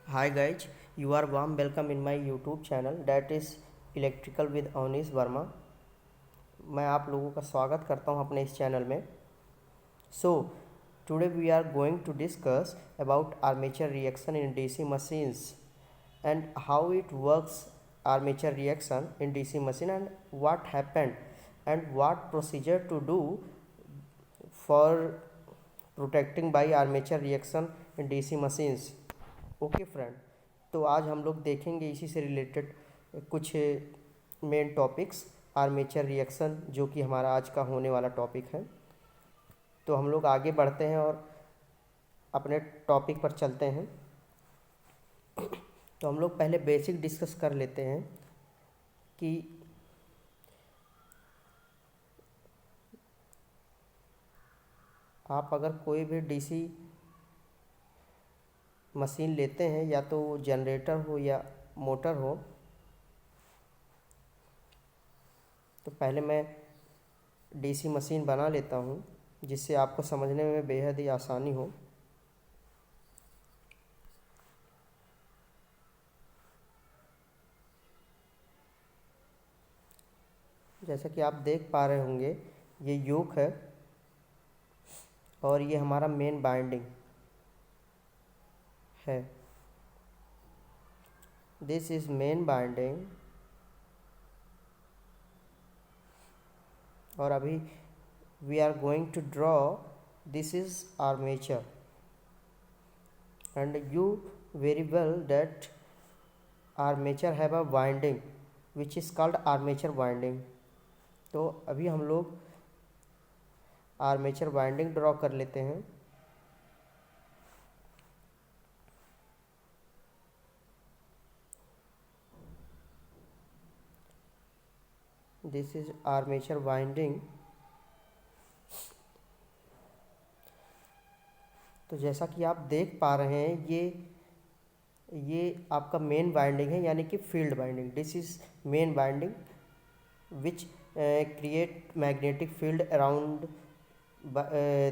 Hi guys, you are warm welcome in my YouTube channel that is Electrical with Awnis Verma। मैं आप लोगों का स्वागत करता हूं अपने इस चैनल में। So today we are going to discuss about armature reaction in DC machines and how it works, armature reaction in DC machine and what happened and what procedure to do for protecting by armature reaction in DC machines। Okay friend, तो आज हम लोग देखेंगे इसी से related कुछ main topics, armature reaction, जो कि हमारा आज का होने वाला टॉपिक है। तो हम लोग आगे बढ़ते हैं और अपने टॉपिक पर चलते हैं। तो हम लोग पहले बेसिक डिस्कस कर लेते हैं कि आप अगर कोई भी डीसी मशीन लेते हैं, या तो जनरेटर हो या मोटर हो, तो पहले मैं डीसी मशीन बना लेता हूं जिससे आपको समझने में बेहद ही आसानी हो। जैसा कि आप देख पा रहे होंगे, ये योक है और ये हमारा मेन बाइंडिंग है। दिस इज मेन बाइंडिंग और अभी we are going to draw this is armature and you very well that armature have a winding which is called armature winding. तो अभी हम लोग आर्मेचर वाइंडिंग ड्रॉ कर लेते हैं। This is armature winding. तो जैसा कि आप देख पा रहे हैं, ये आपका मेन बाइंडिंग है, यानी कि field binding. This is main binding which create magnetic field around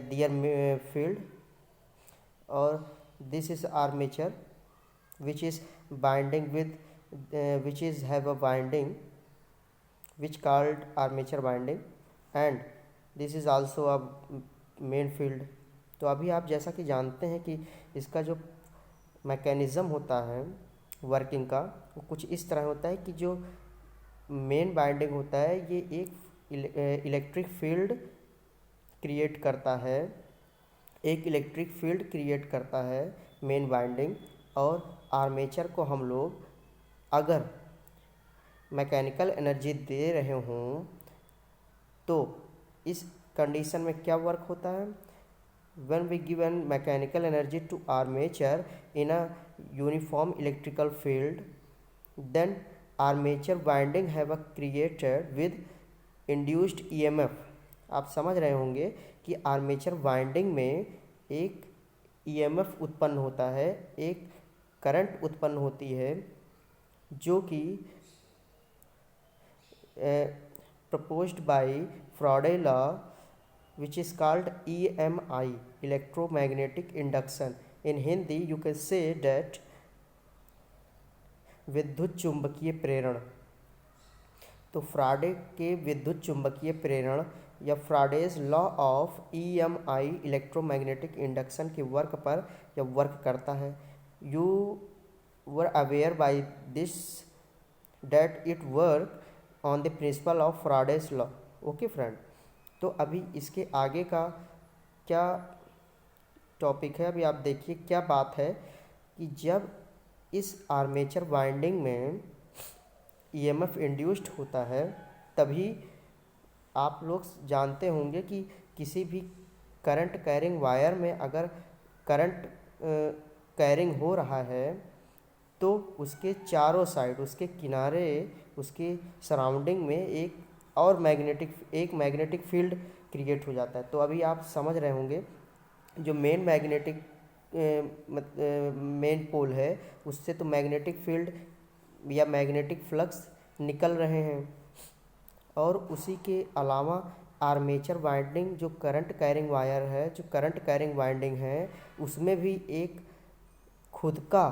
their field, और this is armature which is binding with which is have a binding which called armature binding and this is also a main field। तो अभी आप जैसा कि जानते हैं कि इसका जो मैकेनिज़्म होता है वर्किंग का, वो कुछ इस तरह होता है कि जो मेन बाइंडिंग होता है ये एक इलेक्ट्रिक फील्ड क्रिएट करता है, एक इलेक्ट्रिक फील्ड क्रिएट करता है मेन बाइंडिंग। और आर्मेचर को हम लोग अगर मैकेनिकल एनर्जी दे रहे हों तो इस कंडीशन में क्या वर्क होता है, when we give an mechanical energy to armature in a uniform electrical field, then armature winding have a created with induced EMF। आप समझ रहे होंगे कि आर्मेचर वाइंडिंग में एक EMF उत्पन्न होता है, एक करंट उत्पन्न होती है, जो कि proposed by Faraday law which is called EMI, electromagnetic induction। in Hindi you can say that विद्युत चुंबकीय प्रेरण। तो फ्राडे के विद्युत चुंबकीय प्रेरण या Faraday's law of EMI, electromagnetic induction के वर्क पर यह वर्क करता है। You were aware by this that it work on the principle of Faraday's law। Okay friend, तो अभी इसके आगे का क्या टॉपिक है, अभी आप देखिए क्या बात है कि जब इस आर्मेचर वाइंडिंग में EMF इंड्यूस्ड होता है, तभी आप लोग जानते होंगे कि किसी भी करंट कैरिंग वायर में अगर करंट कैरिंग हो रहा है तो उसके चारों साइड, उसके किनारे, उसके सराउंडिंग में एक मैग्नेटिक फील्ड क्रिएट हो जाता है। तो अभी आप समझ रहे होंगे जो मेन मैग्नेटिक मेन पोल है उससे तो मैग्नेटिक फील्ड या मैग्नेटिक फ्लक्स निकल रहे हैं, और उसी के अलावा आर्मेचर वाइंडिंग जो करंट कैरिंग वायर है, जो करंट कैरिंग वाइंडिंग है, उसमें भी एक खुद का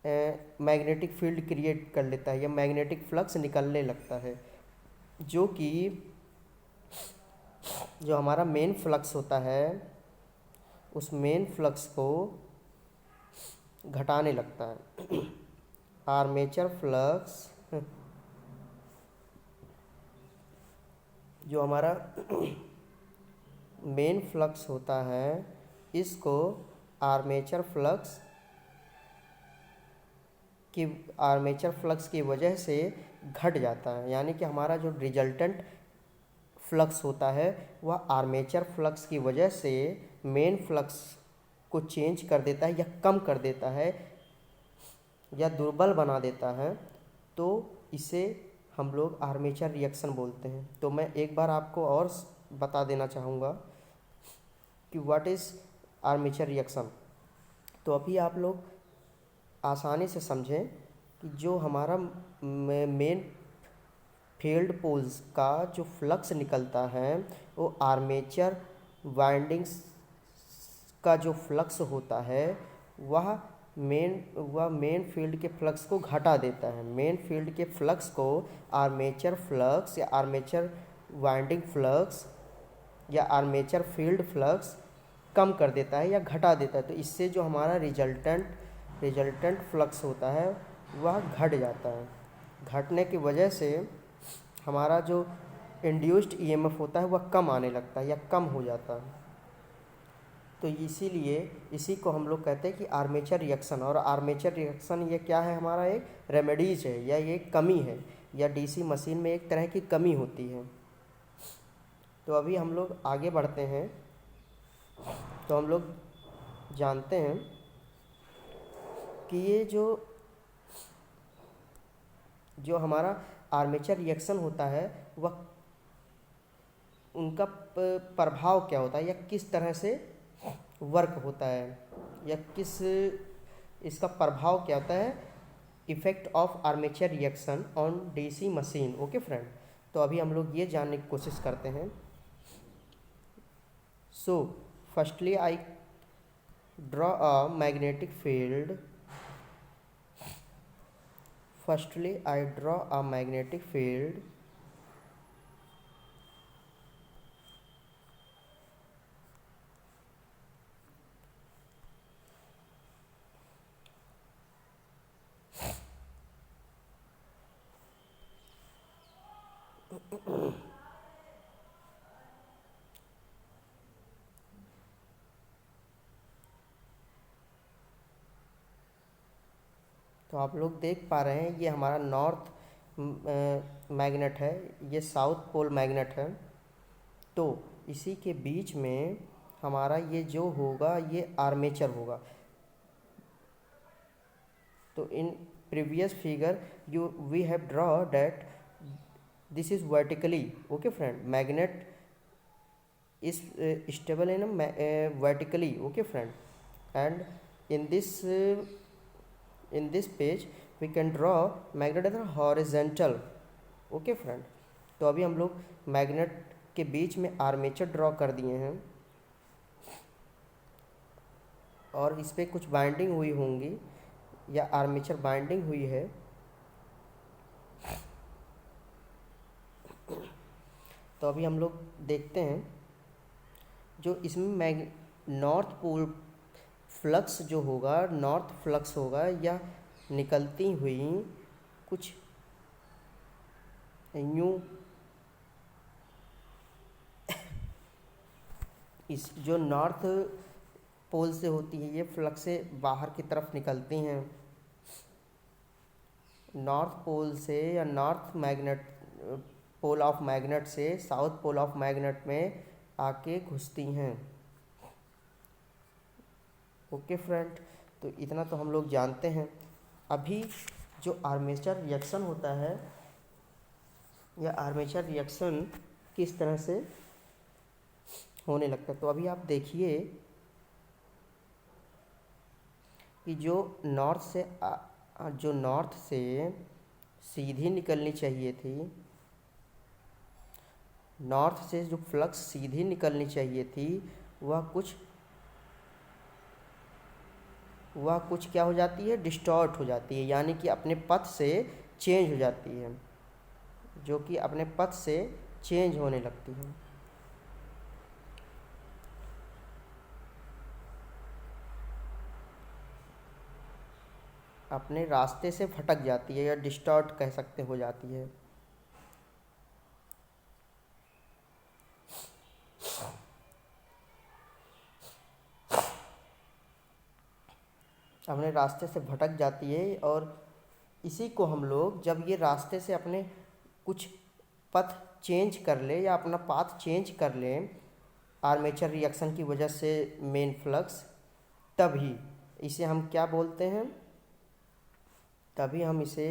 मैग्नेटिक फील्ड क्रिएट कर लेता है या मैग्नेटिक फ्लक्स निकलने लगता है, जो कि जो हमारा मेन फ्लक्स होता है उस मेन फ्लक्स को घटाने लगता है। आर्मेचर फ्लक्स जो हमारा मेन फ्लक्स होता है इसको आर्मेचर फ्लक्स की आर्मेचर फ्लक्स की वजह से घट जाता है, यानी कि हमारा जो रिजल्टेंट फ्लक्स होता है वह आर्मेचर फ्लक्स की वजह से मेन फ्लक्स को चेंज कर देता है या कम कर देता है या दुर्बल बना देता है, तो इसे हम लोग आर्मेचर रिएक्शन बोलते हैं। तो मैं एक बार आपको और बता देना चाहूँगा कि व्हाट इज़ आर्मेचर रिएक्शन। तो अभी आप लोग आसानी से समझें कि जो हमारा मेन फील्ड पोल्स का जो फ्लक्स निकलता है वो आर्मेचर वाइंडिंग्स का जो फ्लक्स होता है वह मेन फील्ड के फ्लक्स को घटा देता है। मेन फील्ड के फ्लक्स को आर्मेचर फ्लक्स या आर्मेचर वाइंडिंग फ्लक्स या आर्मेचर फील्ड फ्लक्स कम कर देता है या घटा देता है। तो इससे जो हमारा रिजल्टेंट फ्लक्स होता है वह घट जाता है। घटने की वजह से हमारा जो इंड्यूस्ड ईएमएफ होता है वह कम आने लगता है या कम हो जाता है। तो इसीलिए इसी को हम लोग कहते हैं कि आर्मेचर रिएक्शन। और आर्मेचर रिएक्शन ये क्या है, हमारा एक रेमेडीज है या ये कमी है या डीसी मशीन में एक तरह की कमी होती है। तो अभी हम लोग आगे बढ़ते हैं। तो हम लोग जानते हैं कि ये जो हमारा आर्मेचर रिएक्शन होता है वह उनका प्रभाव क्या होता है या किस तरह से वर्क होता है या किस इसका प्रभाव क्या होता है, effect of armature reaction on DC machine. Okay friend, तो अभी हम लोग ये जानने की कोशिश करते हैं। So firstly I draw a magnetic field तो आप लोग देख पा रहे हैं ये हमारा नॉर्थ मैग्नेट है, ये साउथ पोल मैग्नेट है। तो इसी के बीच में हमारा ये जो होगा ये आर्मेचर होगा। तो in previous figure we have draw that this is vertically, okay friend, magnet is stable in vertically, okay friend, and in this page we can draw magnet as a horizontal, okay friend। तो अभी हम लोग magnet के बीच में armature draw कर दिए हैं और इस पर कुछ बाइंडिंग हुई होंगी या आर्मेचर बाइंडिंग हुई है। तो अभी हम लोग देखते हैं जो इसमें नॉर्थ पोल फ्लक्स जो होगा, नॉर्थ फ्लक्स होगा या निकलती हुई कुछ न्यू इस जो नॉर्थ पोल से होती है ये फ्लक्सें बाहर की तरफ निकलती हैं नॉर्थ पोल से या north magnet pole of magnet से साउथ पोल ऑफ मैग्नेट में आके घुसती हैं। ओके फ्रेंड, तो इतना तो हम लोग जानते हैं। अभी जो आर्मेचर रिएक्शन होता है या आर्मेचर रिएक्शन किस तरह से होने लगता है, तो अभी आप देखिए कि जो नॉर्थ से सीधी निकलनी चाहिए थी, नॉर्थ से जो फ्लक्स सीधी निकलनी चाहिए थी वह कुछ वह कुछ क्या हो जाती है, डिस्टॉर्ट हो जाती है, यानी कि अपने पथ से चेंज हो जाती है, जो कि अपने पथ से चेंज होने लगती है। अपने रास्ते से भटक जाती है या डिस्टॉर्ट कह सकते हो जाती है। अपने रास्ते से भटक जाती है, और इसी को हम लोग जब ये रास्ते से अपने कुछ पथ चेंज कर ले या अपना पाथ चेंज कर लें आर्मेचर रिएक्शन की वजह से मेन फ्लक्स, तभी इसे हम क्या बोलते हैं, तभी हम इसे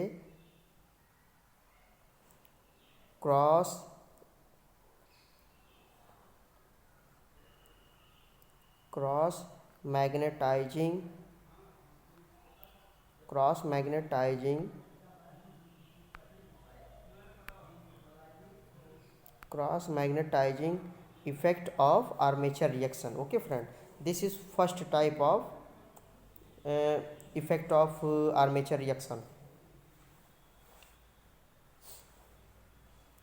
cross cross magnetising cross magnetising cross magnetising effect of armature reaction. Okay friend, this is first type of effect of armature reaction.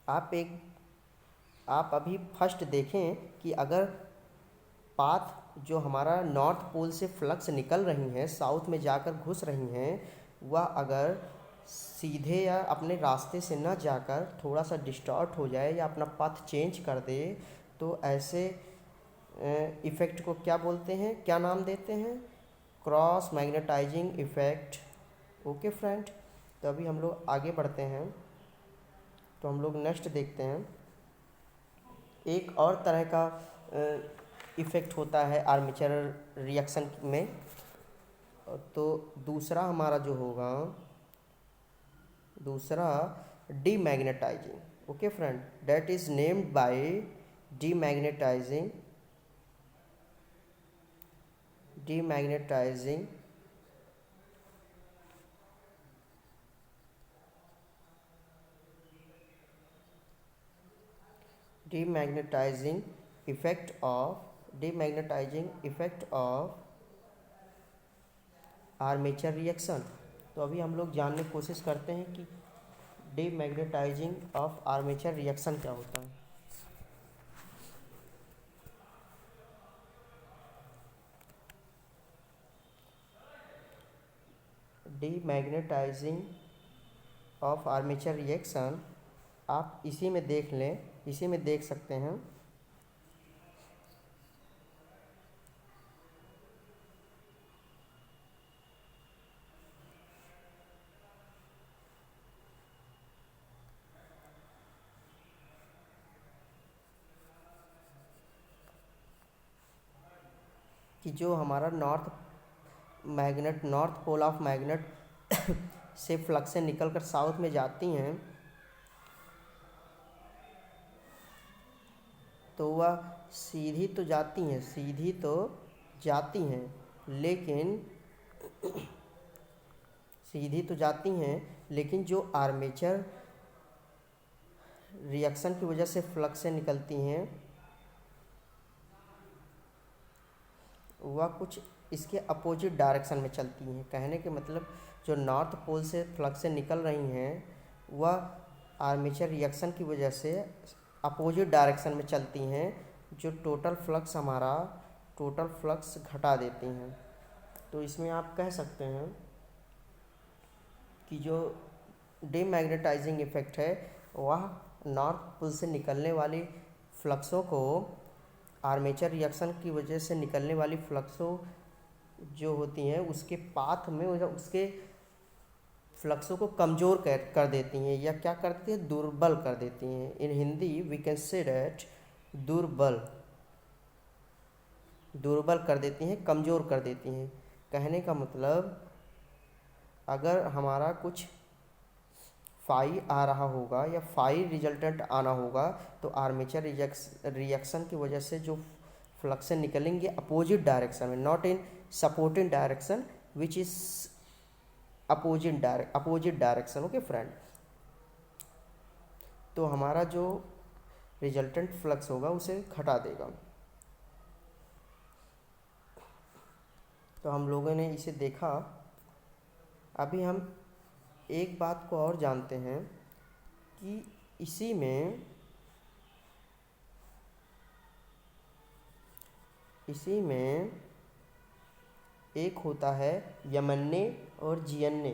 आप अभी फर्स्ट देखें कि अगर पाथ जो हमारा नॉर्थ पोल से फ्लक्स निकल रही हैं साउथ में जाकर घुस रही हैं, वह अगर सीधे या अपने रास्ते से न जाकर थोड़ा सा डिस्टॉर्ट हो जाए या अपना पाथ चेंज कर दे, तो ऐसे इफ़ेक्ट को क्या बोलते हैं, क्या नाम देते हैं, cross magnetising effect. Okay friend, तो अभी हम लोग आगे बढ़ते हैं, तो हम लोग नेक्स्ट देखते हैं। एक और तरह का इफ़ेक्ट होता है आर्मेचर रिएक्शन में, तो दूसरा हमारा जो होगा, दूसरा demagnetising. Okay friend, that is named by demagnetising demagnetizing effect of armature reaction. तो अभी हम लोग जानने की कोशिश करते हैं कि डीमैग्नेटाइजिंग ऑफ आर्मेचर रिएक्शन क्या होता है। डीमैग्नेटाइजिंग ऑफ आर्मेचर रिएक्शन आप इसी में देख लें, इसी में देख सकते हैं कि जो हमारा नॉर्थ पोल ऑफ मैग्नेट से फ्लक्स से निकल कर साउथ में जाती हैं, तो वह सीधी तो जाती हैं, लेकिन जो आर्मेचर रिएक्शन की वजह से फ्लक्स से निकलती हैं, वह कुछ इसके अपोजिट डायरेक्शन में चलती हैं। कहने के मतलब जो नॉर्थ पोल से फ्लक्स से निकल रही हैं, वह आर्मेचर रिएक्शन की वजह से अपोजिट डायरेक्शन में चलती हैं, जो टोटल फ्लक्स घटा देती हैं। तो इसमें आप कह सकते हैं कि जो डीमैग्नेटाइजिंग इफ़ेक्ट है, वह नॉर्थ पोल से निकलने वाली फ्लक्सों को, आर्मेचर रिएक्शन की वजह से निकलने वाली फ्लक्सों जो होती हैं उसके पाथ में उसके फ्लक्सों को कमज़ोर कर देती हैं, या क्या करती हैं, दुर्बल कर देती हैं। In Hindi we can say that दुर्बल कर देती हैं, कमज़ोर कर देती हैं। कहने का मतलब अगर हमारा कुछ फाई आ रहा होगा या फाई रिजल्टेंट आना होगा, तो आर्मेचर रिएक्शन की वजह से जो फ्लक्स निकलेंगे अपोजिट डायरेक्शन में, not in supporting direction which is opposite direction. Okay friend, तो हमारा जो रिजल्टेंट फ्लक्स होगा उसे घटा देगा। तो हम लोगों ने इसे देखा। अभी हम एक बात को और जानते हैं कि इसी में एक होता है एमएनए और जीएनए।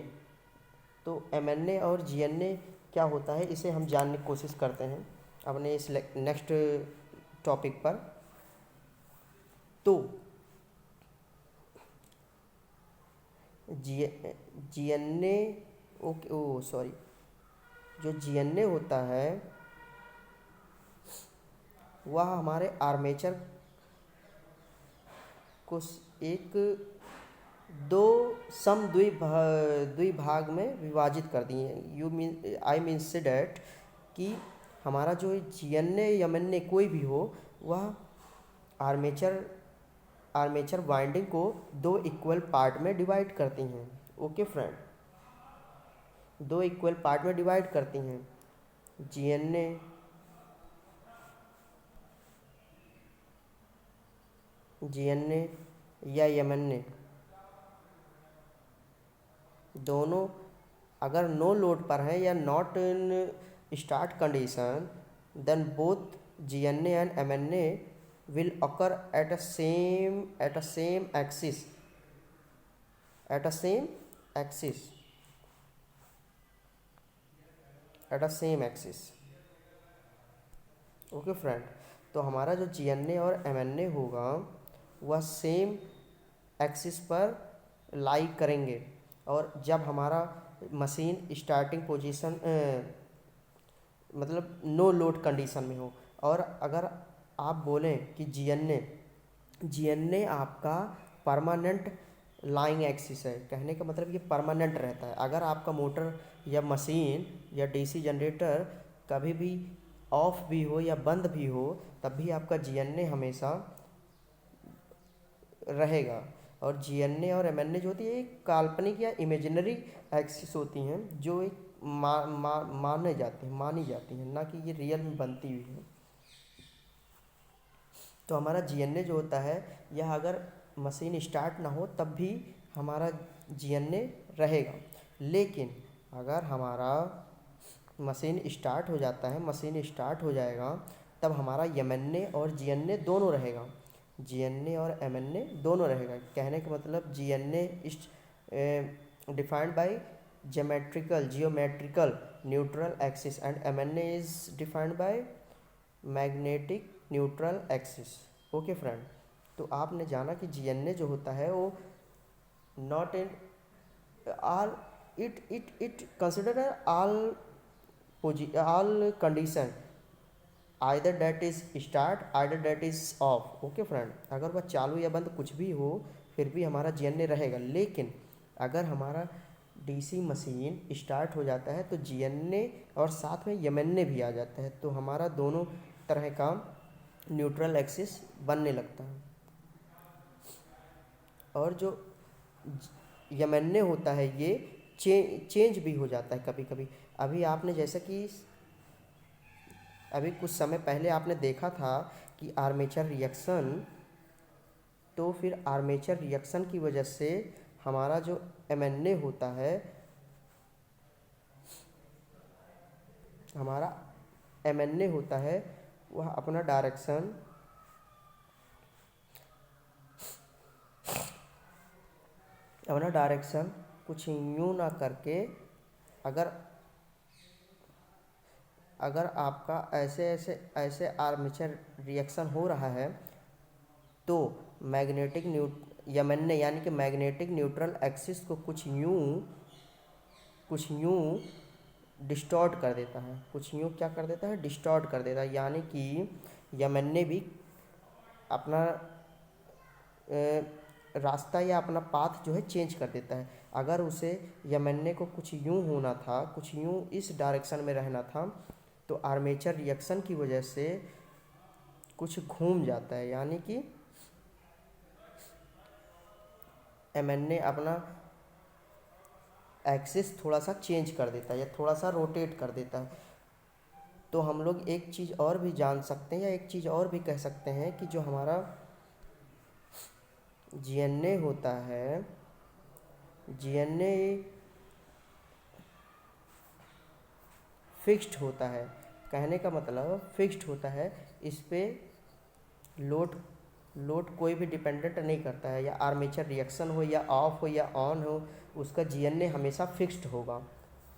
तो एमएनए और जीएनए क्या होता है, इसे हम जानने की कोशिश करते हैं अपने इस नेक्स्ट टॉपिक पर। तो जीएनए ओके ओ सॉरी जो जीएनए होता है वह हमारे आर्मेचर को एक दो द्विभाग में विभाजित कर दिए। You mean I mean say that कि हमारा जो जीएनए एमएनए कोई भी हो वह आर्मेचर वाइंडिंग को दो इक्वल पार्ट में डिवाइड करती हैं। ओके फ्रेंड, दो इक्वल पार्ट में डिवाइड करती हैं। जीएनए या एमएनए दोनों अगर नो लोड पर हैं या not in start condition, then both GNA and MNA will occur at a same axis okay friend. तो हमारा जो जीएनए और एमएनए होगा वह सेम एक्सिस पर लाई करेंगे। और जब हमारा मशीन स्टार्टिंग पोजीशन मतलब नो लोड कंडीशन में हो, और अगर आप बोलें कि जीएनए आपका परमानेंट लाइंग एक्सिस है, कहने का मतलब ये परमानेंट रहता है। अगर आपका मोटर या मशीन या डीसी जनरेटर कभी भी ऑफ भी हो या बंद भी हो, तब भी आपका जीएनए हमेशा रहेगा। और जीएनए और एमएनए जो होती है एक काल्पनिक या इमेजिनरी एक्सिस होती हैं जो एक मानी जाती हैं, ना कि ये रियल में बनती हुई है। तो हमारा जीएनए जो होता है यह अगर मशीन स्टार्ट ना हो तब भी हमारा जीएनए रहेगा। लेकिन अगर हमारा मशीन स्टार्ट हो जाएगा तब हमारा एमएनए और जीएनए दोनों रहेगा। कहने का मतलब GNA is defined by geometrical neutral axis and MNA is defined by magnetic neutral axis. Okay friend, तो आपने जाना कि जीएनए जो होता है वो not in all it consider all condition either that is start either that is off. Okay friend, अगर वह चालू या बंद कुछ भी हो फिर भी हमारा जीएनए रहेगा। लेकिन अगर हमारा डीसी मशीन स्टार्ट हो जाता है तो जीएनए और साथ में एमएनए भी आ जाता है, तो हमारा दोनों तरह का न्यूट्रल एक्सिस बनने लगता है। और जो एमएनए होता है ये चेंज भी हो जाता है कभी कभी। अभी आपने जैसा कि अभी कुछ समय पहले आपने देखा था कि आर्मेचर रिएक्शन, तो फिर आर्मेचर रिएक्शन की वजह से हमारा जो एमएनए होता है वह अपना डायरेक्शन कुछ यूँ ना करके, अगर आपका ऐसे आर्मेचर रिएक्शन हो रहा है तो एमएनए यानी कि मैग्नेटिक न्यूट्रल एक्सिस को कुछ यूँ डिस्टॉर्ट कर देता है। डिस्टॉर्ट कर देता है, यानी कि एमएनए भी अपना रास्ता या अपना पाथ जो है चेंज कर देता है। अगर उसे एमएनए को कुछ यूँ होना था, कुछ यूँ इस डायरेक्शन में रहना था, तो आर्मेचर रिएक्शन की वजह से कुछ घूम जाता है, यानी कि एमएनए अपना एक्सिस थोड़ा सा चेंज कर देता है या थोड़ा सा रोटेट कर देता है। तो हम लोग एक चीज़ और भी जान सकते हैं या एक चीज़ और भी कह सकते हैं कि जो हमारा जीएनए होता है, जीएनए फिक्स्ड होता है। कहने का मतलब फिक्स्ड होता है, इस पे लोड लोड कोई भी डिपेंडेंट नहीं करता है, या आर्मेचर रिएक्शन हो या ऑफ हो या ऑन हो, उसका जीएनए हमेशा फिक्स्ड होगा।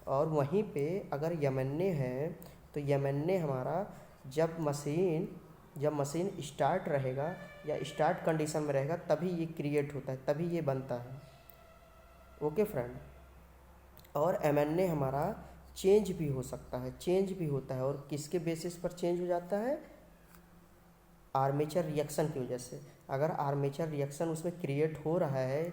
और वहीं पे अगर यमएनए है तो यमएनए हमारा जब मशीन स्टार्ट रहेगा या स्टार्ट कंडीशन में रहेगा तभी ये क्रिएट होता है, तभी ये बनता है। Okay friend. और एमएनए हमारा चेंज भी हो सकता है, चेंज भी होता है, और किसके बेसिस पर चेंज हो जाता है? आर्मेचर रिएक्शन की वजह से। अगर आर्मेचर रिएक्शन उसमें क्रिएट हो रहा है,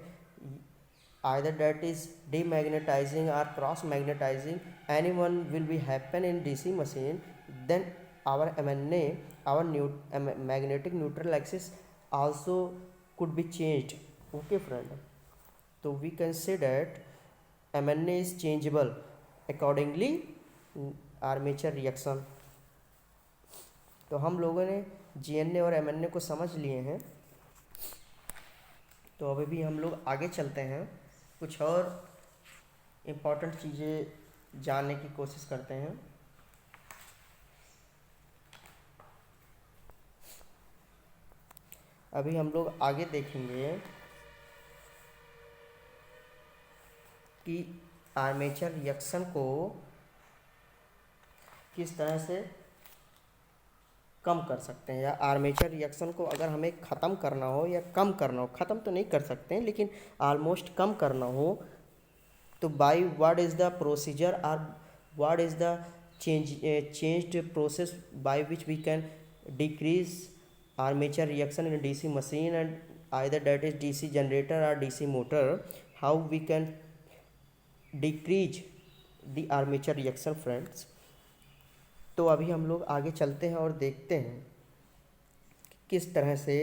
either that is demagnetizing or cross magnetizing, anyone will be happen in DC machine, then our MNA, our magnetic neutral axis also could be changed. Okay friend, so we can say that MNA is changeable accordingly armature reaction. तो हम लोगों ने GNA और MNA को समझ लिए हैं, तो अभी भी हम लोग आगे चलते हैं, कुछ और इम्पॉर्टेंट चीज़ें जानने की कोशिश करते हैं। अभी हम लोग आगे देखेंगे कि आर्मेचर रिएक्शन को किस तरह से कम कर सकते हैं, या आर्मेचर रिएक्शन को अगर हमें ख़त्म करना हो या कम करना हो, ख़त्म तो नहीं कर सकते हैं लेकिन ऑलमोस्ट कम करना हो, तो by what is the procedure और what is the changed process by which we can decrease armature reaction in DC machine and either that is DC generator or DC motor, how we can decrease the armature reaction friends. तो अभी हम लोग आगे चलते हैं और देखते हैं कि किस तरह से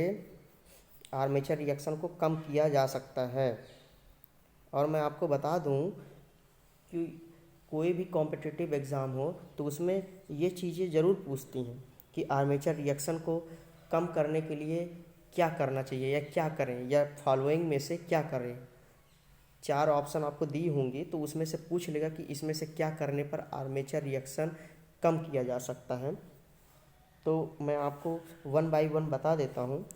आर्मेचर रिएक्शन को कम किया जा सकता है। और मैं आपको बता दूं कि कोई भी कॉम्पिटिटिव एग्ज़ाम हो तो उसमें ये चीज़ें ज़रूर पूछती हैं कि आर्मेचर रिएक्शन को कम करने के लिए क्या करना चाहिए या क्या करें, या फॉलोइंग में से क्या करें। 4 ऑप्शन आपको दी होंगी, तो उसमें से पूछ लेगा कि इसमें से क्या करने पर आर्मेचर रिएक्शन कम किया जा सकता है। तो मैं आपको 1 बाय 1 बता देता हूँ,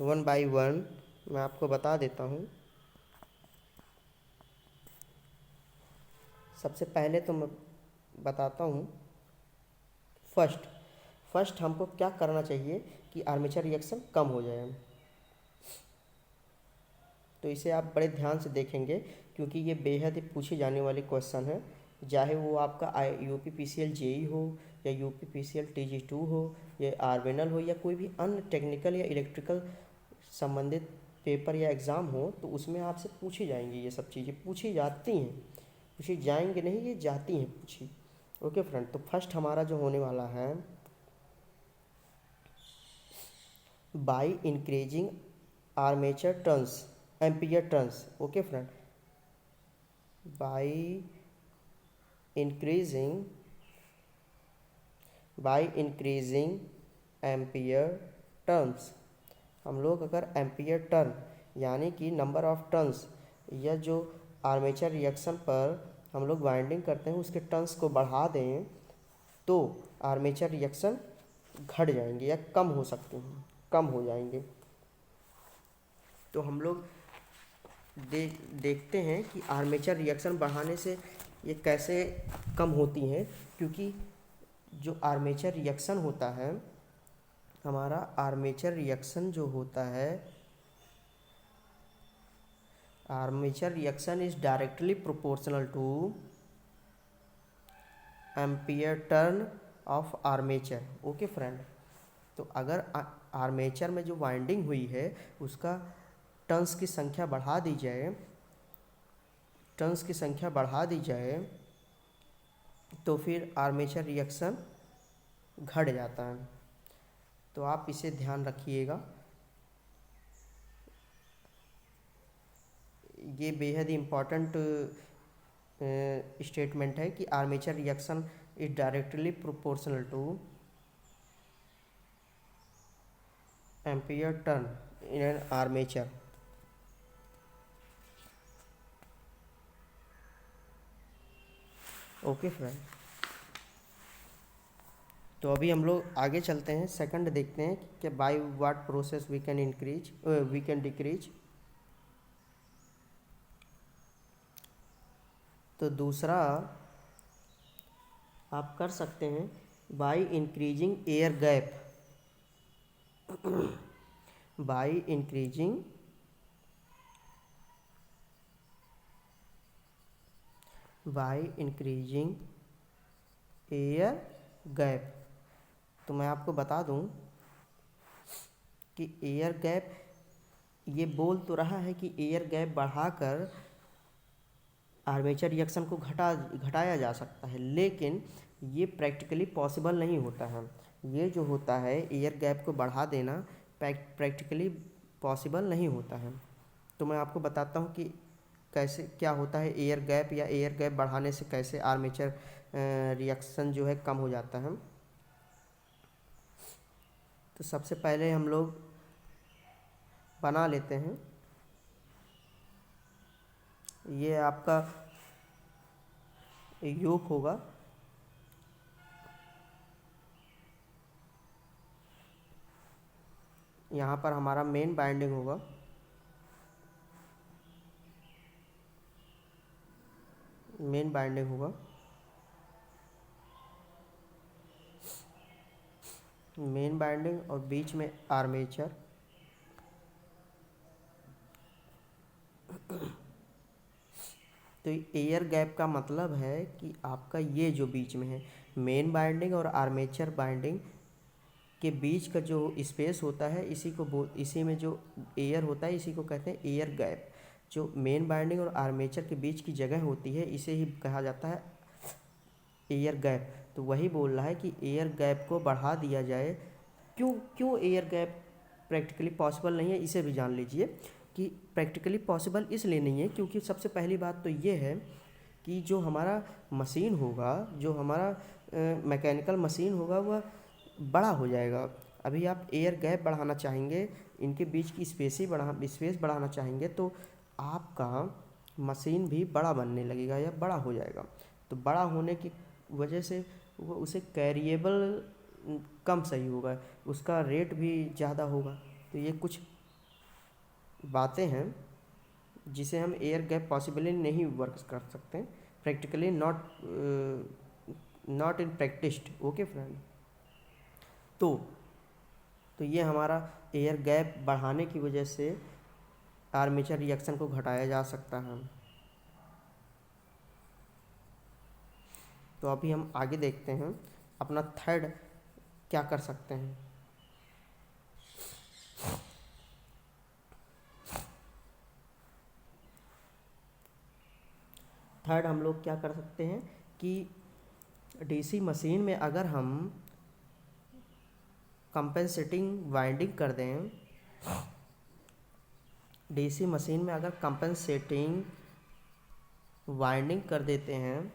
1 बाय 1 मैं आपको बता देता हूँ। सबसे पहले तो मैं बताता हूँ फर्स्ट हमको क्या करना चाहिए कि आर्मेचर रिएक्शन कम हो जाए। तो इसे आप बड़े ध्यान से देखेंगे क्योंकि ये बेहद ही पूछी जाने वाली क्वेश्चन है, चाहे वो आपका यूपी पीसीएल जेई हो या यूपी पीसीएल टीजी2 हो या आरवेनल हो या कोई भी अन्य टेक्निकल या इलेक्ट्रिकल संबंधित पेपर या एग्ज़ाम हो, तो उसमें आपसे पूछी जाएंगी, ये सब चीज़ें पूछी जाती हैं, पूछी जाएंगे नहीं, ये जाती हैं पूछी। ओके फ्रेंड, तो फर्स्ट हमारा जो होने वाला है, by increasing armature turns ampere turns. Okay friend, by increasing ampere turns. हम लोग अगर एम्पियर टर्न यानी कि नंबर ऑफ टर्न्स, या जो आर्मेचर रिएक्शन पर हम लोग वाइंडिंग करते हैं उसके टर्न्स को बढ़ा दें तो आर्मेचर रिएक्शन घट जाएंगे या कम हो सकते हैं, कम हो जाएंगे। तो हम लोग देखते हैं कि आर्मेचर रिएक्शन बढ़ाने से ये कैसे कम होती हैं, क्योंकि जो आर्मेचर रिएक्शन होता है, हमारा आर्मेचर रिएक्शन जो होता है, armature reaction is directly proportional two ampere turn off armature. Okay friend, तो अगर आर्मेचर में जो वाइंडिंग हुई है उसका टर्न्स की संख्या बढ़ा दी जाए, तो फिर आर्मेचर रिएक्शन घट जाता है। तो आप इसे ध्यान रखिएगा, ये बेहद इम्पॉर्टेंट स्टेटमेंट है कि armature reaction is directly proportional two ampere turn in an armature. Okay friend, तो अभी हम लोग आगे चलते हैं, सेकंड देखते हैं कि by what process we can increase we can decrease. तो दूसरा आप कर सकते हैं by increasing air gap, by increasing air gap. तो मैं आपको बता दूं कि एयर गैप, ये बोल तो रहा है कि एयर गैप बढ़ाकर आर्मेचर रिएक्शन को घटाया जा सकता है, लेकिन ये प्रैक्टिकली पॉसिबल नहीं होता है। ये जो होता है एयर गैप को बढ़ा देना प्रैक्टिकली पॉसिबल नहीं होता है। तो मैं आपको बताता हूँ कि कैसे क्या होता है एयर गैप, या एयर गैप बढ़ाने से कैसे आर्मेचर रिएक्शन जो है कम हो जाता है। तो सबसे पहले हम लोग बना लेते हैं, ये आपका योक होगा, यहाँ पर हमारा मेन बाइंडिंग होगा, मेन बाइंडिंग होगा, मेन बाइंडिंग और बीच में आर्मेचर। तो एयर गैप का मतलब है कि आपका ये जो बीच में है मेन बाइंडिंग और आर्मेचर बाइंडिंग के बीच का जो स्पेस होता है, इसी में जो एयर होता है इसी को कहते हैं एयर गैप। जो मेन बाइंडिंग और आर्मेचर के बीच की जगह होती है इसे ही कहा जाता है एयर गैप। तो वही बोल रहा है कि एयर गैप को बढ़ा दिया जाए। क्यों एयर गैप प्रैक्टिकली पॉसिबल नहीं है, इसे भी जान लीजिए कि प्रैक्टिकली पॉसिबल इसलिए नहीं है क्योंकि सबसे पहली बात तो ये है कि जो हमारा मशीन होगा, जो हमारा मैकेनिकल मशीन होगा वह बड़ा हो जाएगा। अभी आप एयर गैप बढ़ाना चाहेंगे, इनके बीच की स्पेस बढ़ाना चाहेंगे तो आपका मशीन भी बड़ा बनने लगेगा या बड़ा हो जाएगा। तो बड़ा होने की वजह से वो उसे कैरिएबल कम सही होगा, उसका रेट भी ज़्यादा होगा। तो ये कुछ बातें हैं जिसे हम एयर गैप पॉसिबली नहीं वर्क कर सकते, practically not in practised. Okay friend, तो ये हमारा एयर गैप बढ़ाने की वजह से आर्मेचर रिएक्शन को घटाया जा सकता है। तो अभी हम आगे देखते हैं अपना थर्ड क्या कर सकते हैं। थर्ड हम लोग क्या कर सकते हैं कि डीसी मशीन में अगर हम कंपेंसेटिंग वाइंडिंग कर दें, डीसी मशीन में अगर कंपेंसेटिंग वाइंडिंग कर देते हैं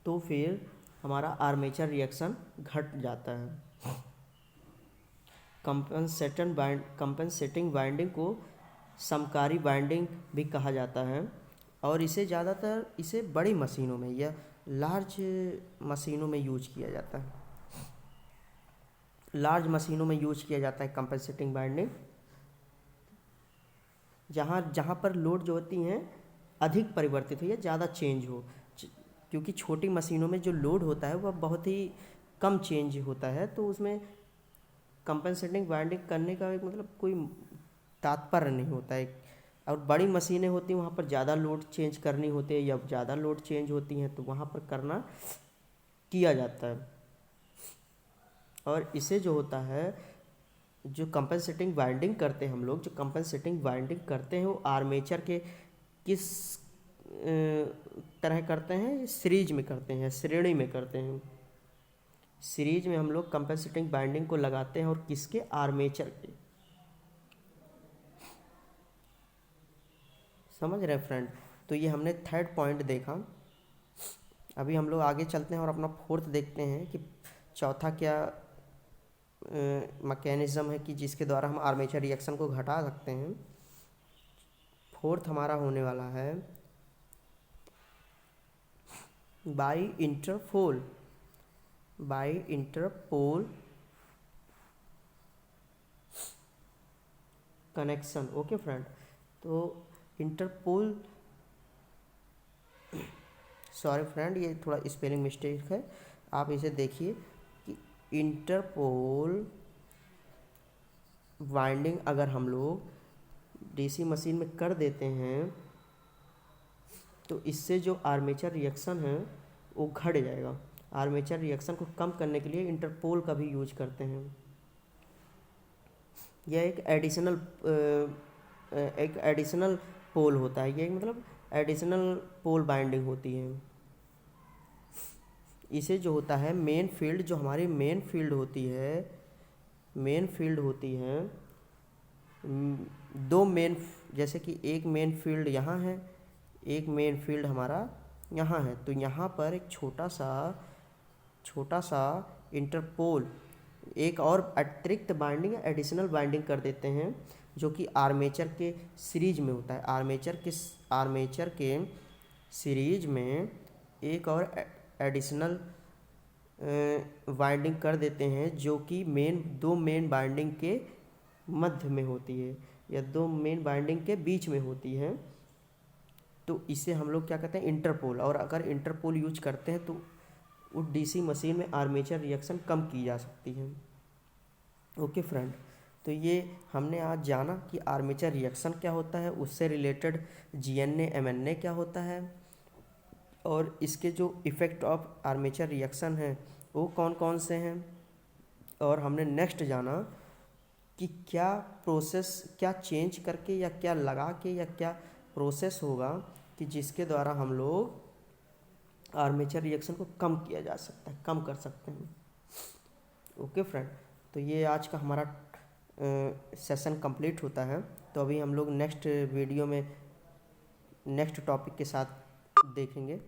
तो फिर हमारा आर्मेचर रिएक्शन घट जाता है। कंपेंसेटिंग वाइंडिंग को समकारी वाइंडिंग भी कहा जाता है और इसे बड़ी मशीनों में या लार्ज मशीनों में यूज किया जाता है। लार्ज मशीनों में यूज किया जाता है कंपेंसेटिंग बाइंडिंग, जहाँ पर लोड जो होती हैं अधिक परिवर्तित हो या ज़्यादा चेंज हो। क्योंकि छोटी मशीनों में जो लोड होता है वह बहुत ही कम चेंज होता है, तो उसमें कंपेंसेटिंग बाइंडिंग करने का एक मतलब कोई तात्पर्य नहीं होता है। और बड़ी मशीनें होती हैं वहाँ पर ज़्यादा लोड चेंज करनी होती है या ज़्यादा लोड चेंज होती हैं तो वहाँ पर किया जाता है। और इसे जो होता है जो कंपेंसेटिंग वाइंडिंग करते हैं हम लोग, जो कंपेंसेटिंग वाइंडिंग करते हैं वो आर्मेचर के किस तरह करते हैं, सीरीज में करते हैं, श्रेणी में करते हैं। सीरीज में हम लोग कंपेंसेटिंग बाइंडिंग को लगाते हैं और किसके, आर्मेचर के। समझ रहे फ्रेंड? तो ये हमने थर्ड पॉइंट देखा। अभी हम लोग आगे चलते हैं और अपना फोर्थ देखते हैं कि चौथा क्या मैकेनिज़्म है कि जिसके द्वारा हम आर्मेचर रिएक्शन को घटा सकते हैं। फोर्थ हमारा होने वाला है by interpole connection. Okay friend, तो इंटरपोल, सॉरी फ्रेंड ये थोड़ा स्पेलिंग मिस्टेक है, आप इसे देखिए कि इंटरपोल वाइंडिंग अगर हम लोग डीसी मशीन में कर देते हैं तो इससे जो आर्मेचर रिएक्शन है वो घट जाएगा। आर्मेचर रिएक्शन को कम करने के लिए इंटरपोल का भी यूज करते हैं। यह एक एडिशनल पोल होता है, ये मतलब एडिशनल पोल बाइंडिंग होती है। इसे जो होता है मेन फील्ड, जो हमारी मेन फील्ड होती है दो मेन, जैसे कि एक मेन फील्ड यहाँ है, एक मेन फील्ड हमारा यहाँ है, तो यहाँ पर एक छोटा सा इंटरपोल एक और अतिरिक्त बाइंडिंग या एडिशनल बाइंडिंग कर देते हैं, जो कि आर्मेचर के सीरीज में होता है। आर्मेचर के सीरीज में एक और एडिशनल बाइंडिंग कर देते हैं, जो कि दो मेन बाइंडिंग के मध्य में होती है या दो मेन बाइंडिंग के बीच में होती है। तो इसे हम लोग क्या कहते हैं, इंटरपोल। और अगर इंटरपोल यूज करते हैं तो उस डीसी मशीन में आर्मेचर रिएक्शन कम की जा सकती है। ओके फ्रेंड, तो ये हमने आज जाना कि आर्मेचर रिएक्शन क्या होता है, उससे रिलेटेड जीएनए एमएनए क्या होता है, और इसके जो इफ़ेक्ट ऑफ आर्मेचर रिएक्शन हैं वो कौन कौन से हैं। और हमने नेक्स्ट जाना कि क्या प्रोसेस, क्या चेंज करके या क्या लगा के या क्या प्रोसेस होगा कि जिसके द्वारा हम लोग आर्मेचर रिएक्शन को कम किया जा सकता है, कम कर सकते हैं। ओके फ्रेंड, तो ये आज का हमारा सेशन कंप्लीट होता है। तो अभी हम लोग नेक्स्ट वीडियो में नेक्स्ट टॉपिक के साथ देखेंगे।